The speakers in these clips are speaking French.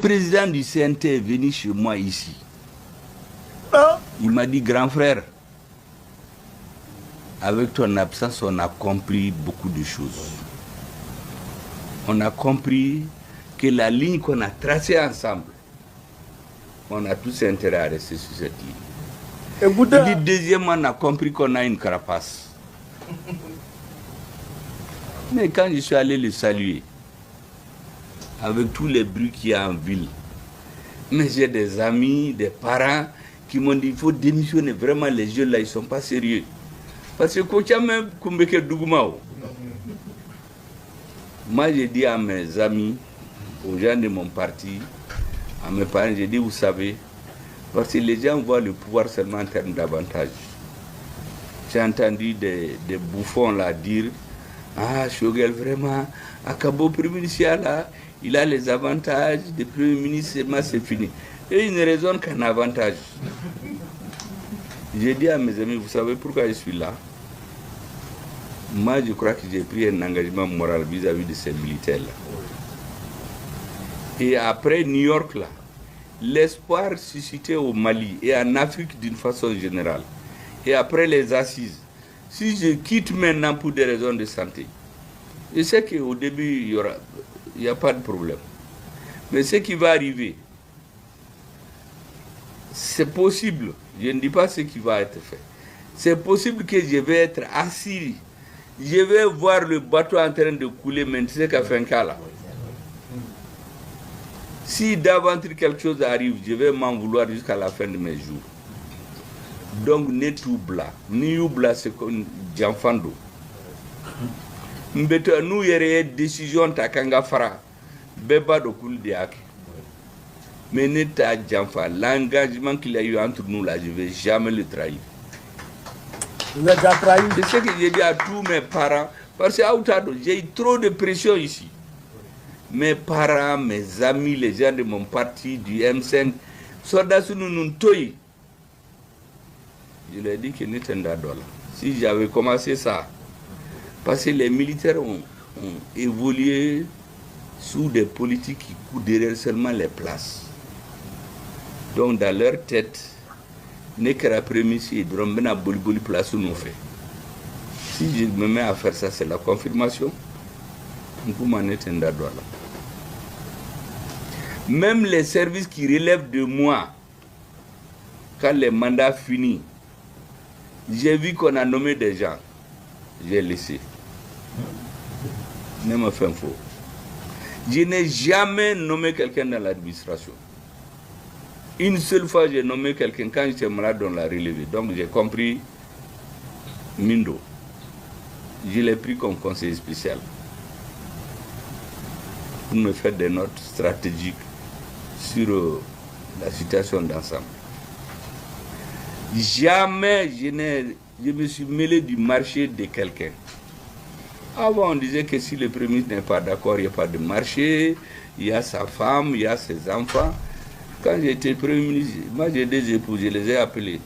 président du CNT est venu chez moi ici. Il m'a dit, grand frère, avec ton absence, on a compris beaucoup de choses. On a compris que la ligne qu'on a tracée ensemble, on a tous intérêt à rester sur cette ligne. Écoutez, il dit, deuxièmement, on a compris qu'on a une carapace. Mais quand je suis allé le saluer, avec tous les bruits qu'il y a en ville, mais j'ai des amis, des parents qui m'ont dit, il faut démissionner. Vraiment, les jeunes là, ils ne sont pas sérieux. Parce que quand tu as même Kumbeke Dougmao, moi j'ai dit à mes amis, aux gens de mon parti, à mes parents, j'ai dit, vous savez, parce que les gens voient le pouvoir seulement en termes d'avantages. J'ai entendu des bouffons là dire, ah, Choguel, vraiment, à Cabo Premier ministre là, il a les avantages des premiers ministres, c'est fini. Et il ne raisonne qu'un avantage. J'ai dit à mes amis, vous savez pourquoi je suis là? Moi, je crois que j'ai pris un engagement moral vis-à-vis de ces militaires-là. Et après New York, là, l'espoir suscité au Mali et en Afrique d'une façon générale, et après les assises, si je quitte maintenant pour des raisons de santé, je sais qu'au début, il n'y a pas de problème. Mais ce qui va arriver, c'est possible, je ne dis pas ce qui va être fait, c'est possible que je vais être assis, je vais voir le bateau en train de couler, mais tu sais qu'a fait un cas là. Si d'aventure quelque chose arrive, je vais m'en vouloir jusqu'à la fin de mes jours. Donc, Netubla, Niubla, c'est comme Djanfando. Nous avons une décision de Kangafara, Beba de Kuldiak. Mais Neta Djanfa, l'engagement qu'il y a eu entre nous là, je ne vais jamais le trahir. vous êtes déjà trahi. C'est ce que j'ai dit à tous mes parents, parce que j'ai eu trop de pression ici. Mes parents, mes amis, les gens de mon parti, du M5, soldats sous nous toy. Je leur ai dit que n'était pas là. Si j'avais commencé ça, parce que les militaires ont évolué sous des politiques qui courent derrière seulement les places. Donc dans leur tête, n'est que la première si Dromena Boliboli place où nous fait. Si je me mets à faire ça, c'est la confirmation. Même les services qui relèvent de moi, quand les mandats finissent, j'ai vu qu'on a nommé des gens. J'ai laissé. Ne me fais faux. Je n'ai jamais nommé quelqu'un dans l'administration. Une seule fois, j'ai nommé quelqu'un quand j'étais malade, on l'a relevé. Donc j'ai compris Mindo. Je l'ai pris comme conseiller spécial pour me faire des notes stratégiques sur la situation d'ensemble. Jamais je me suis mêlé du marché de quelqu'un. Avant, on disait que si le Premier ministre n'est pas d'accord, il n'y a pas de marché, il y a sa femme, il y a ses enfants. Quand j'étais Premier ministre, moi j'ai des épouses, je les ai appelés.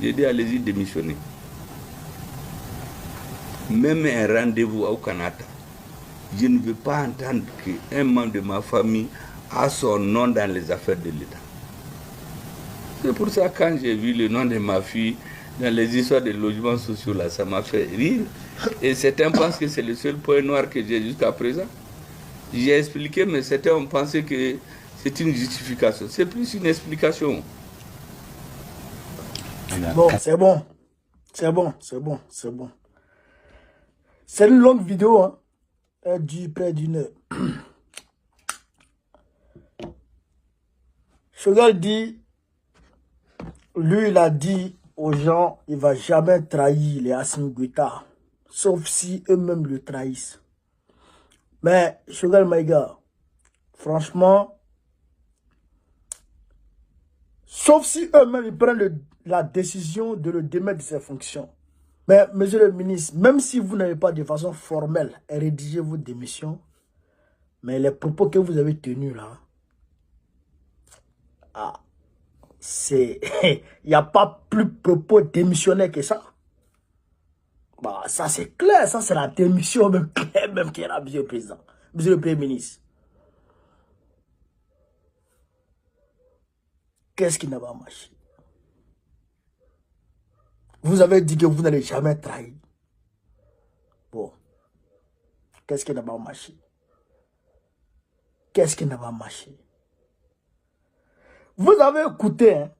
J'ai dit, allez-y démissionner. Même un rendez-vous au Canada, je ne veux pas entendre qu'un membre de ma famille a son nom dans les affaires de l'État. C'est pour ça que quand j'ai vu le nom de ma fille dans les histoires de logements sociaux, là, ça m'a fait rire. Et certains pensent que c'est le seul point noir que j'ai jusqu'à présent. J'ai expliqué, mais certains ont pensé que c'est une justification. C'est plus une explication. Bon, c'est bon. C'est bon, c'est bon, c'est bon. C'est une longue vidéo, hein. Elle dure près d'une heure. Choguel dit, lui, il a dit aux gens, il ne va jamais trahir les Assimi Goïta, sauf si eux-mêmes le trahissent. Mais, Choguel Maïga, franchement, sauf si eux-mêmes ils prennent la décision de le démettre de ses fonctions. Mais, monsieur le ministre, même si vous n'avez pas de façon formelle rédigé vos démissions, mais les propos que vous avez tenus là, c'est, il n'y a pas plus propos démissionnaires que ça. Bah, ça c'est clair, ça c'est la démission même claire, même qui est là, monsieur le président, monsieur le premier ministre. Qu'est-ce qui n'a pas marché? Vous avez dit que vous n'allez jamais trahir. Bon. Qu'est-ce qui n'a pas marché? Qu'est-ce qui n'a pas marché? Vous avez écouté, hein?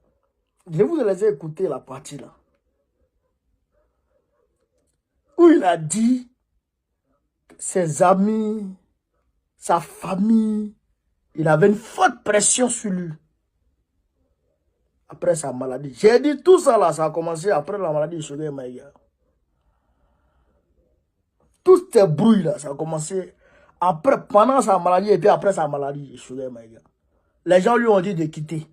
Je vous ai écouté la partie là. Où il a dit ses amis, sa famille, il avait une forte pression sur lui. Après sa maladie. J'ai dit tout ça là, ça a commencé après la maladie de Chogué Maïga. Tous ces bruits là, ça a commencé après, pendant sa maladie et puis après sa maladie de Chogué Maïga. Les gens lui ont dit de quitter.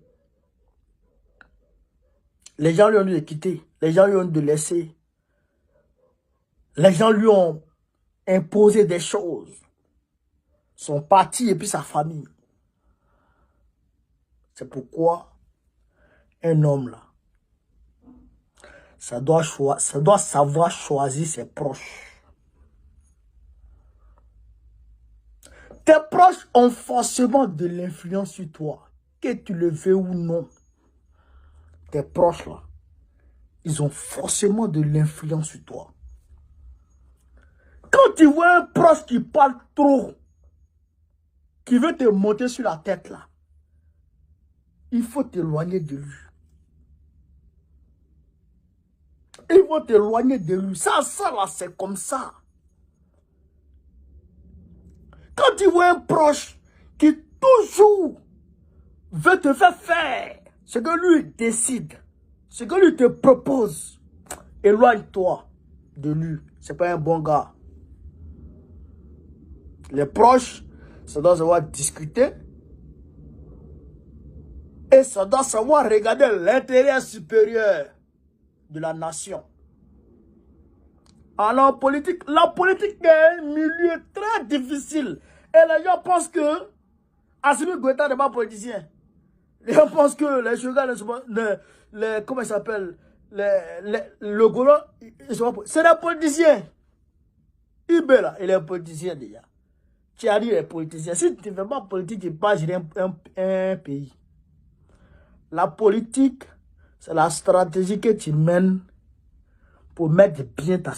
Les gens lui ont dit de quitter. Les gens lui ont dit de laisser. Les gens lui ont imposé des choses. Son parti et puis sa famille. C'est pourquoi un homme là, ça doit savoir choisir ses proches. Tes proches ont forcément de l'influence sur toi, que tu le veux ou non. Tes proches là, ils ont forcément de l'influence sur toi. Quand tu vois un proche qui parle trop, qui veut te monter sur la tête là, il faut t'éloigner de lui. Il faut t'éloigner de lui. Ça là, c'est comme ça. Quand tu vois un proche qui toujours veut te faire ce que lui décide, ce que lui te propose, éloigne-toi de lui. C'est pas un bon gars. Les proches, ça doit savoir discuter et ça doit savoir regarder l'intérêt supérieur de la nation. Alors, la politique est un milieu très difficile. Et les gens pensent que Assimi Goïta n'est pas politicien. Les gens pensent que les Choga, comment il s'appelle, le Golo, c'est des politiciens. Ibé là, il est politicien déjà. Tu as dit il est politicien. Si tu ne fais pas politique, tu ne peux pas gérer un pays. La politique, c'est la stratégie que tu mènes pour mettre bien ta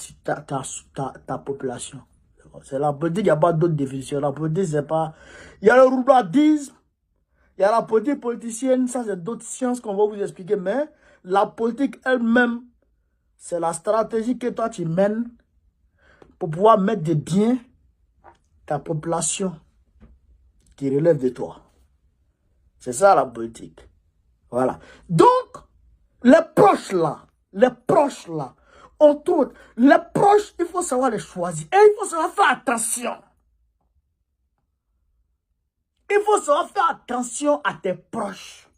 population. C'est la politique, il n'y a pas d'autre définition. La politique, c'est pas... Il y a le roublardisme, il y a la politique politicienne, ça c'est d'autres sciences qu'on va vous expliquer, mais la politique elle-même, c'est la stratégie que toi tu mènes pour pouvoir mettre de bien ta population qui relève de toi. C'est ça la politique. Voilà. Donc, les proches là, entre autres, les proches, il faut savoir les choisir. Et il faut savoir faire attention. Il faut savoir faire attention à tes proches.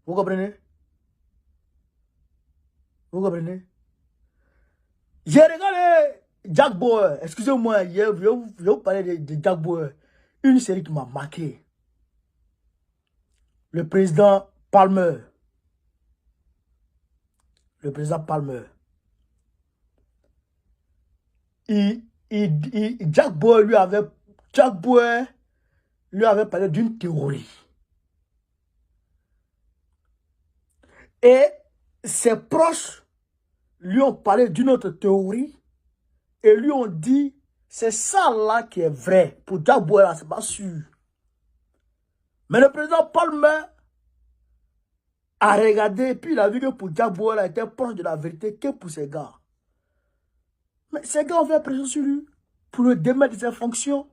Vous comprenez? Vous comprenez? J'ai regardé Jack Bauer. Excusez-moi, je vais vous parler de Jack Bauer. Une série qui m'a marqué. Le président Palmer. Le président Palmer. Jack Bauer lui avait parlé d'une théorie. Et ses proches lui ont parlé d'une autre théorie et lui ont dit c'est ça là qui est vrai. Pour Jack Bauer, c'est pas sûr. Mais le président Palmer a regardé et puis il a vu que pour Jack Bauer, il était proche de la vérité que pour ces gars. Mais ces gars ont fait pression sur lui pour le démettre de ses fonctions.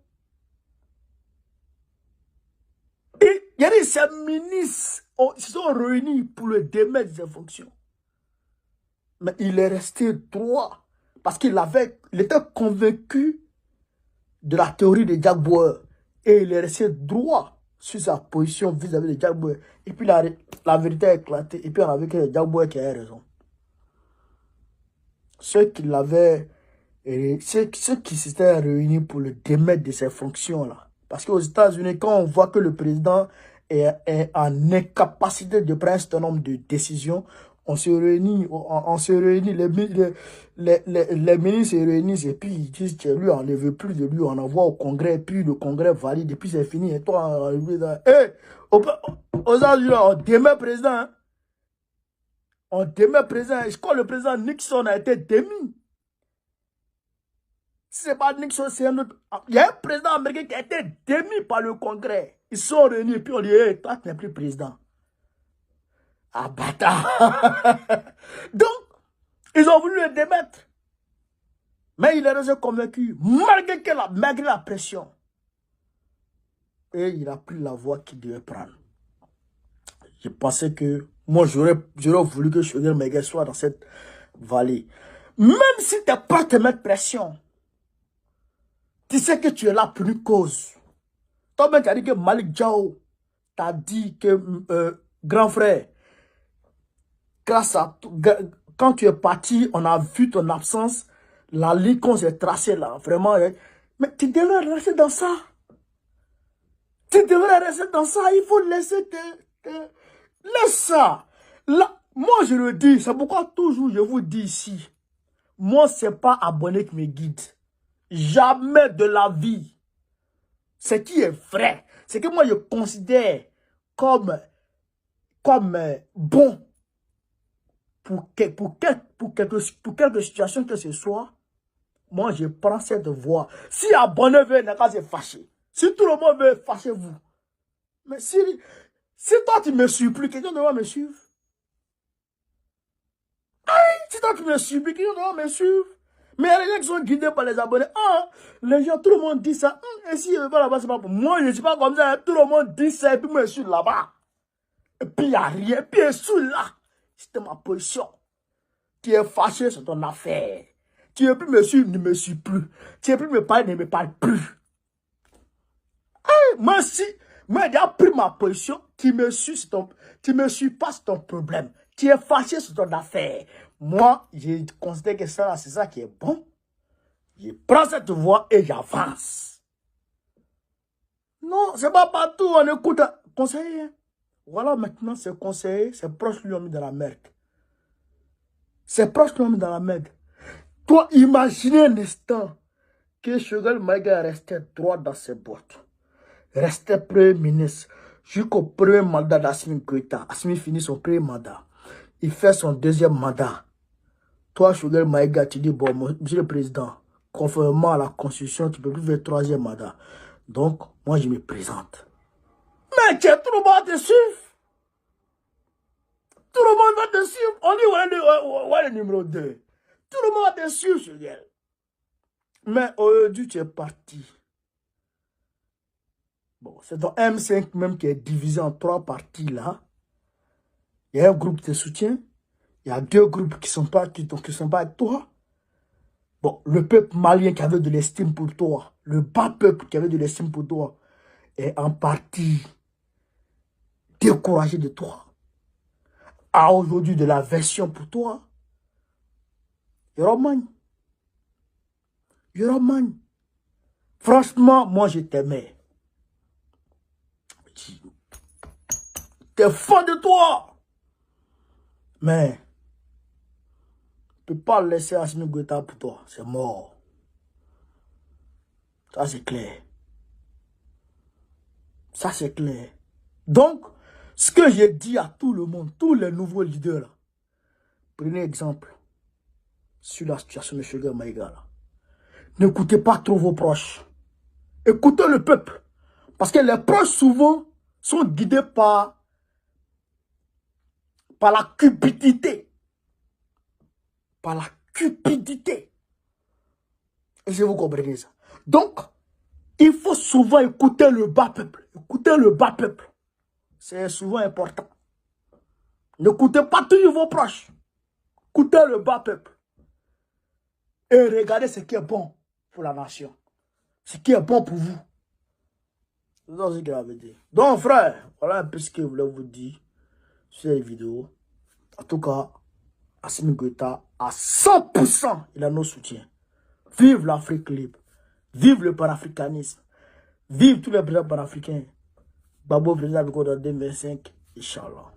Et il y a des ces ministres se sont réunis pour le démettre de ses fonctions. Mais il est resté droit parce qu'il était convaincu de la théorie de Jack Bauer. Et il est resté droit sur sa position vis-à-vis de Jack Bauer. Et puis la vérité a éclaté. Et puis on a vu que Jack Bauer qui avait raison. Ceux qui s'étaient réunis pour le démettre de ses fonctions là. Parce qu'aux États-Unis, quand on voit que le président est en incapacité de prendre un certain nombre de décisions, On se réunit, on se réunit, les ministres se réunissent et puis ils disent que lui, on ne veut plus de lui, on envoie au Congrès, puis le Congrès valide, et puis c'est fini. Et toi, aujourd'hui, on démet président. Hein? On démet président. Je crois que le président Nixon a été démis. Si ce n'est pas Nixon, c'est un autre. Il y a un président américain qui a été démis par le Congrès. Ils sont réunis et puis on dit, hey, toi, tu n'es plus président. Ah, bâtard. Donc, ils ont voulu le démettre. Mais il est resté convaincu, malgré la pression. Et il a pris la voie qu'il devait prendre. Je pensais que, moi, j'aurais voulu que Choguel Maïga soit dans cette vallée. Même si tu n'es pas à te mettre pression, tu sais que tu es là pour une cause. Toi-même, tu as dit que Malik Diao t'a dit que, grand frère, grâce à quand tu es parti, on a vu ton absence, la ligne qu'on s'est tracée là, vraiment. Mais tu devrais rester dans ça. Tu devrais rester dans ça. Il faut laisser laisse ça. Là, moi, je le dis, c'est pourquoi toujours je vous dis ici, moi, ce n'est pas abonné qui me guide. Jamais de la vie. Ce qui est vrai, c'est que moi, je considère comme bon pour quelque situation que ce soit. Moi, je prends cette voie. Si abonné veut, n'a qu'à se fâcher. Si tout le monde veut, fâchez-vous. Mais si toi, tu ne me suis plus, quelqu'un doit me suivre. Si toi, tu me suis plus, quelqu'un doit me suivre. Mais les gens qui sont guidés par les abonnés, les gens, tout le monde dit ça. Et si je ne vais pas là-bas, c'est pas pour moi. Je ne suis pas comme ça. Tout le monde dit ça et puis moi, je suis là-bas. Et puis, il n'y a rien. Et puis, je suis là. C'était ma position. Tu es fâché sur ton affaire. Tu ne veux plus me suivre, ne me suis plus. Tu ne veux plus me parler, ne me parle plus. Moi, si, moi, j'ai pris ma position, tu me suis pas sur ton problème. Tu es fâché sur ton affaire. Moi, je considère que ça, c'est ça qui est bon. Je prends cette voie et j'avance. Non, c'est pas partout, on écoute un conseiller. Voilà, maintenant, ce conseiller, ses proches lui ont mis dans la merde. Ses proches lui ont mis dans la merde. Toi, imaginez un instant que Choguel Maïga restait droit dans ses bottes. Restait premier ministre jusqu'au premier mandat d'Assimi Goïta. Assimi finit son premier mandat. Il fait son deuxième mandat. Toi, Choguel Maïga, tu dis, bon, monsieur le président, conformément à la constitution, tu ne peux plus faire troisième mandat. Donc, moi, je me présente. Mais tout le monde va te suivre. Tout le monde va te suivre. On dit, ouais, le numéro 2. Tout le monde va te suivre, Choguel. Mais aujourd'hui, tu es parti. Bon, c'est ton M5 même qui est divisé en 3 parties là. Il y a un groupe qui te soutient. Il y a 2 groupes qui ne sont pas avec toi. Bon, le peuple malien qui avait de l'estime pour toi, le bas peuple qui avait de l'estime pour toi, est en partie découragé de toi. A aujourd'hui de la version pour toi. Yoroman. Franchement, moi je t'aimais. T'es fan de toi. Mais, tu ne peux pas laisser Assimi Goïta pour toi. C'est mort. Ça, c'est clair. Ça, c'est clair. Donc, ce que j'ai dit à tout le monde, tous les nouveaux leaders, là, prenez exemple sur la situation de Choguel Maïga. Là. N'écoutez pas trop vos proches. Écoutez le peuple. Parce que les proches, souvent, sont guidés par la cupidité. Par la cupidité. Est-ce que vous comprenez ça? Donc, il faut souvent écouter le bas peuple. Écouter le bas peuple. C'est souvent important. N'écoutez pas toujours vos proches. Écoutez le bas peuple. Et regardez ce qui est bon pour la nation. Ce qui est bon pour vous. C'est ce qu'il avait dit. Donc, frère, voilà un peu ce que je voulais vous dire sur cette vidéo. En tout cas, Assimi Goïta, à 100%, il a nos soutiens. Vive l'Afrique libre. Vive le panafricanisme. Vive tous les présidents panafricains. Babo président avec 2025, Inch'Allah.